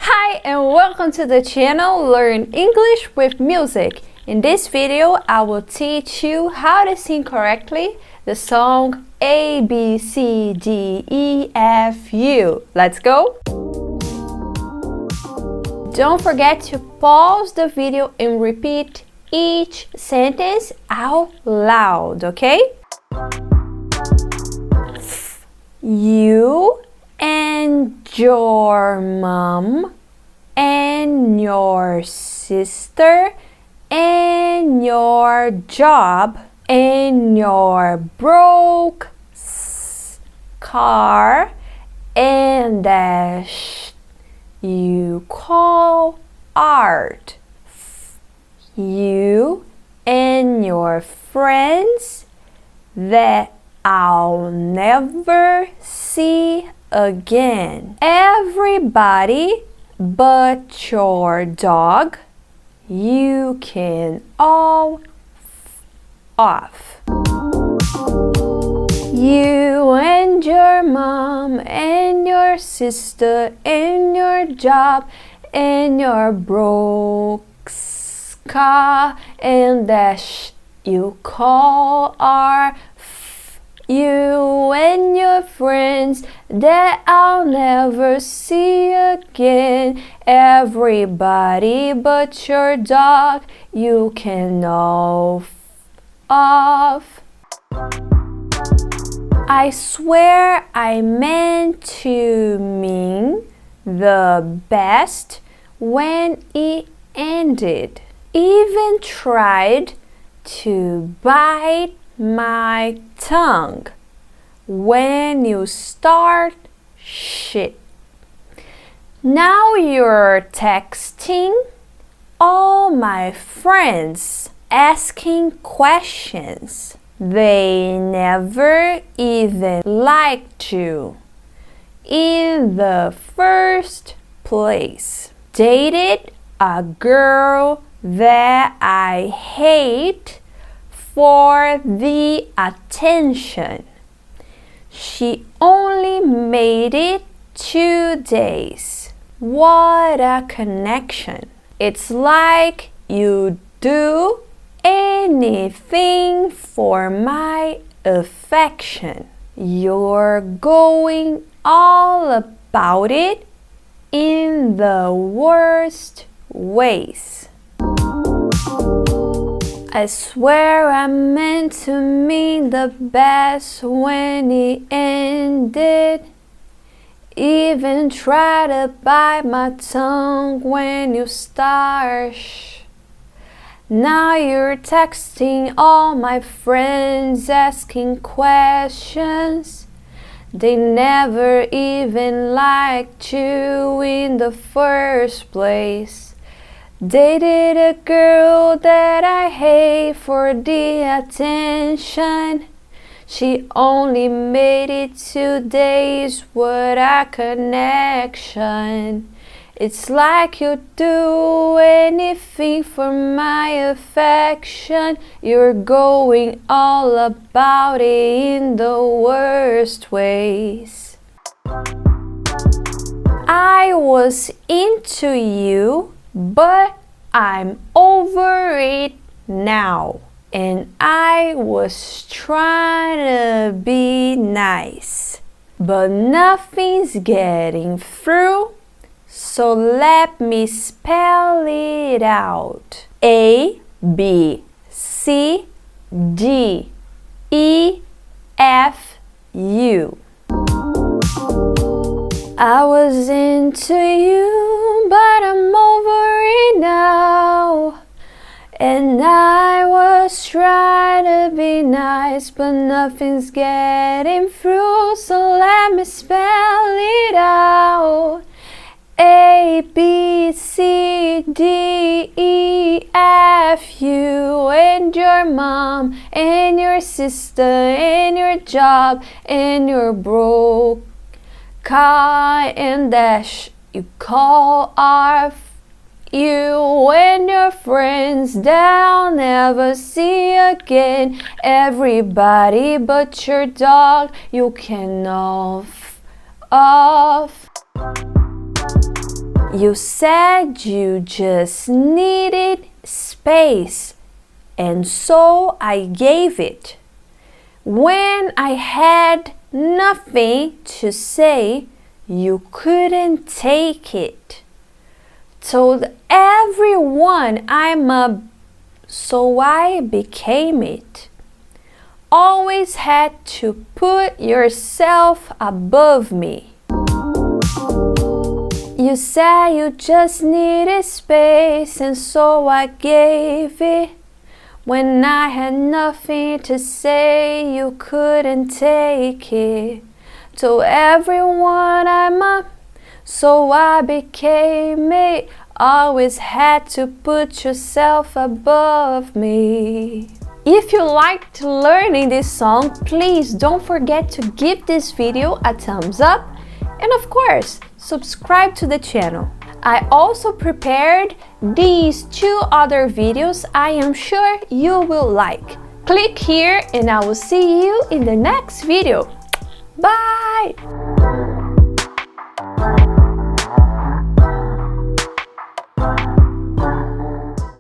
Hi and welcome to the channel Learn English with Music. In this video, I will teach you how to sing correctly the song A, B, C, D, E, F, U. Let's go! Don't forget to pause the video and repeat each sentence out loud, okay? You and your mom and your sister and your job and your broke car and that you call art. You and your friends that I'll never see again. Everybody but your dog, you can all off. You and your mom and your sister and your job and your broke car and that you call are you and your friends that I'll never see again. Everybody but your dog, you can all off. I swear I meant to mean the best when it ended. Even tried to bite my tongue when you start shit. Now you're texting all my friends asking questions. They never even liked you in the first place. Dated a girl that I hate for the attention. She only made it 2 days. What a connection. It's like you do anything for my affection. You're going all about it in the worst ways. I swear I meant to mean the best when it ended. Even try to bite my tongue when you start. Now you're texting all my friends asking questions. They never even liked you in the first place. Dated a girl that I hate for the attention. She only made it 2 days. What a connection. It's like you do anything for my affection. You're going all about it in the worst ways. I was into you, but I'm over it now. And I was trying to be nice, but nothing's getting through. So let me spell it out. A, B, C, D, E, F, U. I was into you, but I'm over it now. And I was trying to be nice, but nothing's getting through. So let me spell it out. A, B, C, D, E, F, U, and your mom, and your sister, and your job, and your broke car, and dash you call off. You and your friends they'll never see again. Everybody but your dog you can off. You said you just needed space, and so I gave it. When I had nothing to say, you couldn't take it. Told everyone I'm a, so I became it. Always had to put yourself above me. You said you just needed space, and so I gave it. When I had nothing to say, you couldn't take it. Told everyone I'm up, so I became it. Always had to put yourself above me. If you liked learning this song, please don't forget to give this video a thumbs up and of course, subscribe to the channel. I also prepared these 2 other videos I am sure you will like. Click here and I will see you in the next video. Bye!